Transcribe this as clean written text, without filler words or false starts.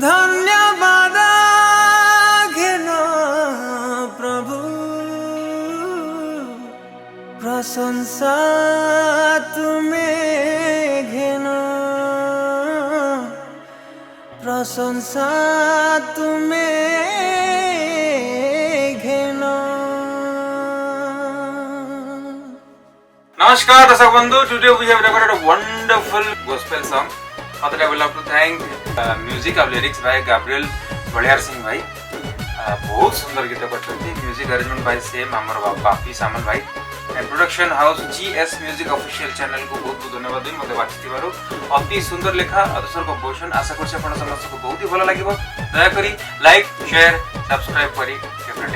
धन्यवाद घेन प्रभु प्रशंसा तुम्हें घेन प्रशंसा तुम्हें घेन। Namaskar Darshan Bandhu. Today we have recorded a wonderful gospel song. Father, I would love to thank music of lyrics by Gabriel Baliar Singh भाई। बहुत सुंदर गीत करते म्यूजिक अरेंजमेंट बाय सेम आमर बापी सामल भाई and production house GS music official channel को बहुत बहुत धन्यवाद दें मते बाछिथिबारु अति सुंदर लेखा अदसर कंपोजिशन आशा करछि आपण समस्त को बहुत ही भलो लागिवो। दया करी लाइक शेयर सब्सक्राइब करी फेवरेट